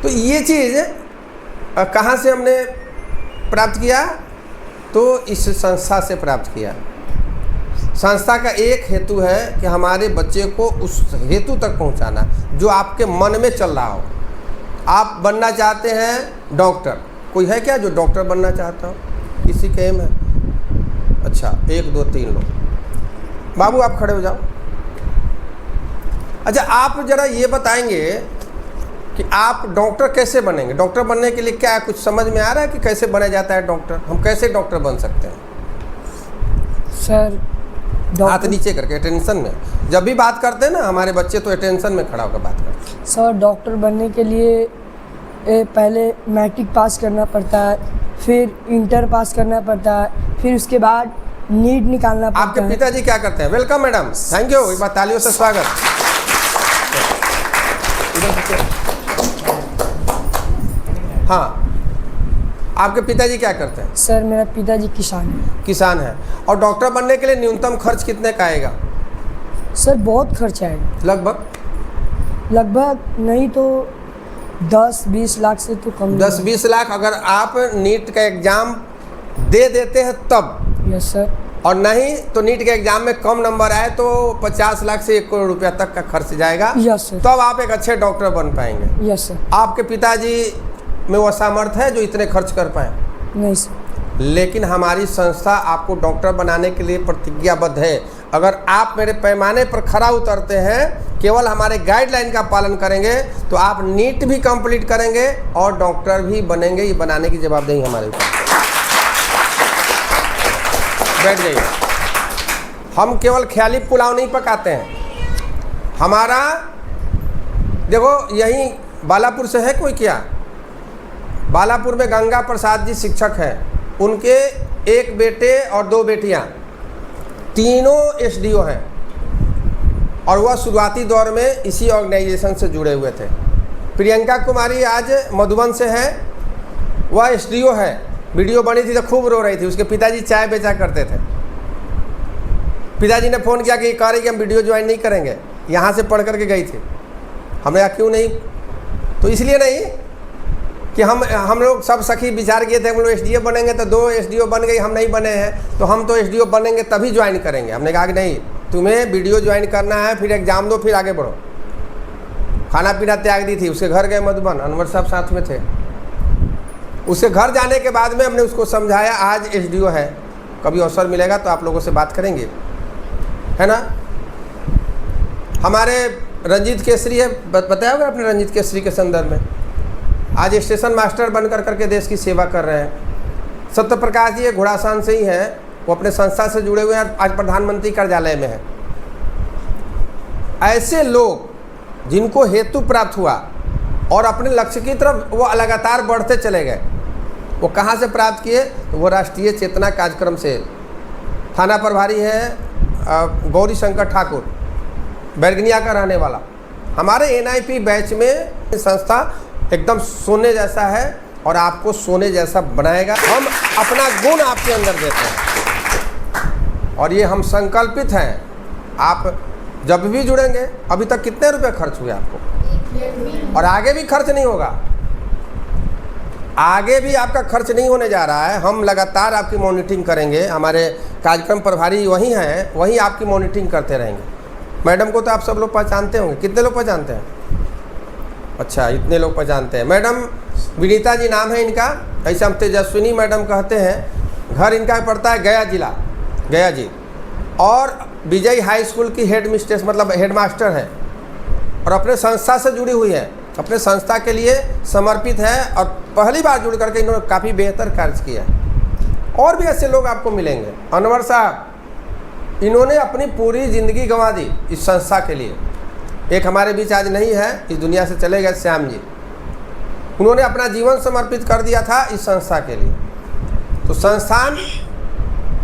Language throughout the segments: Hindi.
तो ये चीज़ कहाँ से हमने प्राप्त किया? तो इस संस्था से प्राप्त किया। संस्था का एक हेतु है कि हमारे बच्चे को उस हेतु तक पहुंचाना जो आपके मन में चल रहा हो। आप बनना चाहते हैं डॉक्टर, कोई है क्या जो डॉक्टर बनना चाहता हो? किसी का एम है? अच्छा, 1 2 3 लोग। बाबू आप खड़े हो जाओ। अच्छा, आप ज़रा ये बताएंगे कि आप डॉक्टर कैसे बनेंगे? डॉक्टर बनने के लिए क्या कुछ समझ में आ रहा है कि कैसे बना जाता है डॉक्टर? हम कैसे डॉक्टर बन सकते हैं? सर हाथ नीचे करके अटेंशन में। जब भी बात करते हैं ना हमारे बच्चे तो अटेंशन में खड़ा होकर बात करते हैं। सर डॉक्टर बनने के लिए पहले मैट्रिक पास करना पड़ता है, फिर इंटर पास करना पड़ता है, फिर उसके बाद नीट निकालना पड़ता है। आपके पिताजी क्या करते हैं? वेलकम मैडम, थैंक यू, एक बार तालियों से स्वागत। हाँ, आपके पिताजी क्या करते हैं? सर मेरा पिताजी किसान है। किसान है। और डॉक्टर बनने के लिए न्यूनतम खर्च कितने का आएगा? सर बहुत खर्च आएगा। लगभग नहीं तो 10-20 लाख से तो कम। 10-20 लाख अगर आप नीट का एग्ज़ाम दे देते हैं तब? Yes sir. और नहीं तो नीट के एग्जाम में कम नंबर आए तो 50 लाख से 1 करोड़ रुपया तक का खर्च जाएगा। Yes sir. तब आप एक अच्छे डॉक्टर बन पाएंगे। Yes sir. आपके पिताजी में वो सामर्थ्य है जो इतने खर्च कर पाए? नहीं सर। लेकिन हमारी संस्था आपको डॉक्टर बनाने के लिए प्रतिज्ञाबद्ध है। अगर आप मेरे पैमाने पर खरा उतरते हैं, केवल हमारे गाइडलाइन का पालन करेंगे तो आप नीट भी कंप्लीट करेंगे और डॉक्टर भी बनेंगे। ये बनाने की जवाबदेही हमारे ऊपर। बैठ जाइए। हम केवल ख्याली पुलाव नहीं पकाते हैं। हमारा देखो यहीं बालापुर से है कोई क्या? बालापुर में गंगा प्रसाद जी शिक्षक हैं, उनके एक बेटे और 2 बेटियां, तीनों एसडीओ हैं और वह शुरुआती दौर में इसी ऑर्गेनाइजेशन से जुड़े हुए थे। प्रियंका कुमारी आज मधुबन से है, वह एसडीओ है। वीडियो बनी थी तो खूब रो रही थी। उसके पिताजी चाय बेचा करते थे। पिताजी ने फ़ोन किया कि कह रही कि हम वीडियो ज्वाइन नहीं करेंगे, यहाँ से पढ़ करके गई थी। हमने कहा क्यों नहीं? तो इसलिए नहीं कि हम लोग सब सखी विचार किए थे हम लोग एसडीओ बनेंगे, तो 2 एसडीओ बन गई, हम नहीं बने हैं, तो हम तो एसडीओ बनेंगे तभी ज्वाइन करेंगे। हमने कहा कि नहीं, तुम्हें वीडियो ज्वाइन करना है, फिर एग्ज़ाम दो, फिर आगे बढ़ो। खाना पीना त्याग दी थी। उसके घर गए मधुबन, अनवर साहब साथ में थे। उसके घर जाने के बाद में हमने उसको समझाया आज एसडीओ है, कभी अवसर मिलेगा तो आप लोगों से बात करेंगे, है ना। हमारे रंजीत केसरी है, बताया होगा आपने रंजीत केसरी के संदर्भ में, आज स्टेशन मास्टर बनकर करके देश की सेवा कर रहे हैं। सत्य प्रकाश जी घोड़ासान से ही हैं, वो अपने संस्था से जुड़े हुए हैं, आज प्रधानमंत्री कार्यालय में है। ऐसे लोग जिनको हेतु प्राप्त हुआ और अपने लक्ष्य की तरफ वो लगातार बढ़ते चले गए, वो कहाँ से प्राप्त किए? तो वो राष्ट्रीय चेतना कार्यक्रम से। थाना प्रभारी है गौरी शंकर ठाकुर, बैरगनिया का रहने वाला। हमारे एनआईपी बैच में संस्था एकदम सोने जैसा है और आपको सोने जैसा बनाएगा। हम अपना गुण आपके अंदर देते हैं और ये हम संकल्पित हैं। आप जब भी जुड़ेंगे, अभी तक कितने रुपए खर्च हुए आपको? और आगे भी खर्च नहीं होगा, आगे भी आपका खर्च नहीं होने जा रहा है। हम लगातार आपकी मॉनिटरिंग करेंगे। हमारे कार्यक्रम प्रभारी वही हैं, वही आपकी मॉनिटरिंग करते रहेंगे। मैडम को तो आप सब लोग पहचानते होंगे। कितने लोग पहचानते हैं? अच्छा, इतने लोग पहचानते हैं। मैडम विनीता जी नाम है इनका, ऐसे हम तेजस्विनी मैडम कहते हैं। घर इनका पड़ता है गया जिला, गया जी, और विजय हाई स्कूल की हेड मिस्ट्रेस मतलब हेडमास्टर है और अपने संस्था से जुड़ी हुई है, अपने संस्था के लिए समर्पित है और पहली बार जुड़ करके इन्होंने काफ़ी बेहतर कार्य किया है। और भी ऐसे लोग आपको मिलेंगे। अनवर साहब, इन्होंने अपनी पूरी ज़िंदगी गंवा दी इस संस्था के लिए। एक हमारे बीच आज नहीं है, इस दुनिया से चले गए, श्याम जी। उन्होंने अपना जीवन समर्पित कर दिया था इस संस्था के लिए। तो संस्थान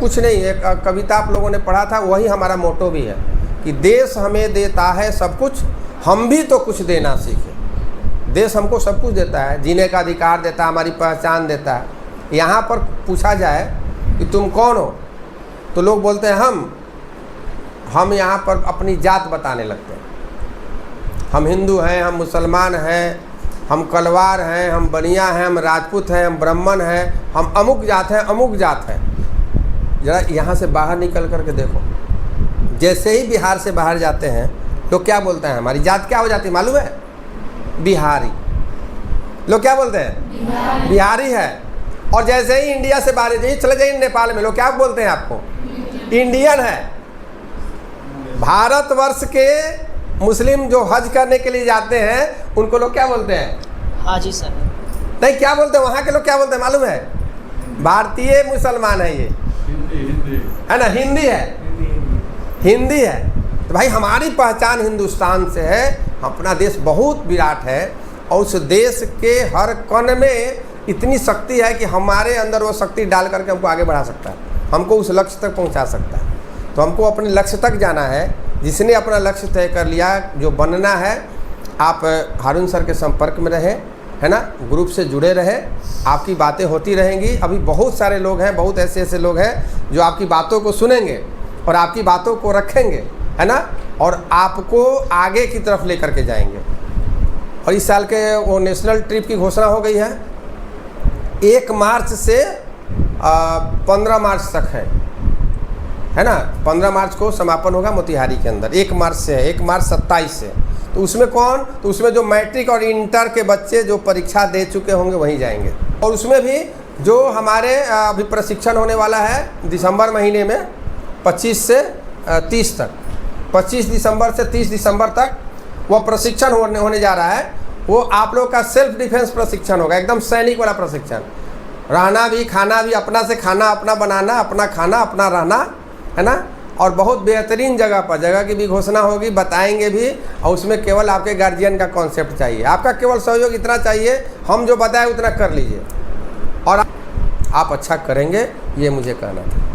कुछ नहीं, एक कविता आप लोगों ने पढ़ा था, वही हमारा मोटो भी है कि देश हमें देता है सब कुछ, हम भी तो कुछ देना सीखें। देश हमको सब कुछ देता है, जीने का अधिकार देता है, हमारी पहचान देता है। यहाँ पर पूछा जाए कि तुम कौन हो, तो लोग बोलते हैं हम यहाँ पर अपनी जात बताने लगते हैं। हम हिंदू हैं, हम मुसलमान हैं, हम कलवार हैं, हम बनिया हैं, हम राजपूत हैं, हम ब्राह्मण हैं, हम अमुक जात हैं, अमुक जात हैं। जरा यहाँ से बाहर निकल कर के देखो, जैसे ही बिहार से बाहर जाते हैं लोग क्या बोलते हैं, हमारी जात क्या हो जाती है मालूम है? बिहारी। लोग क्या बोलते हैं? बिहारी है। और जैसे ही इंडिया से बाहर जाइए, चले जाइए नेपाल में, लोग क्या बोलते हैं आपको? इंडियन है। भारतवर्ष के मुस्लिम जो हज करने के लिए जाते हैं उनको लोग क्या बोलते हैं? हाजी सर। नहीं, क्या बोलते हैं वहाँ के लोग? क्या बोलते हैं मालूम है? भारतीय मुसलमान है ये, है ना? हिंदी है, हिंदी है। तो भाई हमारी पहचान हिंदुस्तान से है। अपना देश बहुत विराट है और उस देश के हर कण में इतनी शक्ति है कि हमारे अंदर वो शक्ति डाल करके हमको आगे बढ़ा सकता है, हमको उस लक्ष्य तक पहुंचा सकता है। तो हमको अपने लक्ष्य तक जाना है। जिसने अपना लक्ष्य तय कर लिया, जो बनना है, आप हारून सर के संपर्क में रहें, है ना? ग्रुप से जुड़े रहें, आपकी बातें होती रहेंगी। अभी बहुत सारे लोग हैं, बहुत ऐसे ऐसे लोग हैं जो आपकी बातों को सुनेंगे और आपकी बातों को रखेंगे, है ना? और आपको आगे की तरफ लेकर के जाएंगे। और इस साल के वो नेशनल ट्रिप की घोषणा हो गई है। 1 मार्च से 15 मार्च तक है ना? 15 मार्च को समापन होगा मोतिहारी के अंदर। 1 मार्च से है, 1 मार्च 27 से। तो उसमें कौन? तो उसमें जो मैट्रिक और इंटर के बच्चे जो परीक्षा दे चुके होंगे वहीं जाएंगे। और उसमें भी जो हमारे अभी प्रशिक्षण होने वाला है दिसंबर महीने में 25 से 30 तक, 25 दिसंबर से 30 दिसंबर तक वो प्रशिक्षण होने जा रहा है। वो आप लोग का सेल्फ डिफेंस प्रशिक्षण होगा, एकदम सैनिक वाला प्रशिक्षण। रहना भी, खाना भी अपना से, खाना अपना बनाना, अपना खाना अपना रहना, है ना? और बहुत बेहतरीन जगह की भी घोषणा होगी, बताएंगे भी। और उसमें केवल आपके गार्जियन का कॉन्सेप्ट चाहिए, आपका केवल सहयोग इतना चाहिए, हम जो बताए उतना कर लीजिए और आप अच्छा करेंगे, ये मुझे कहना था।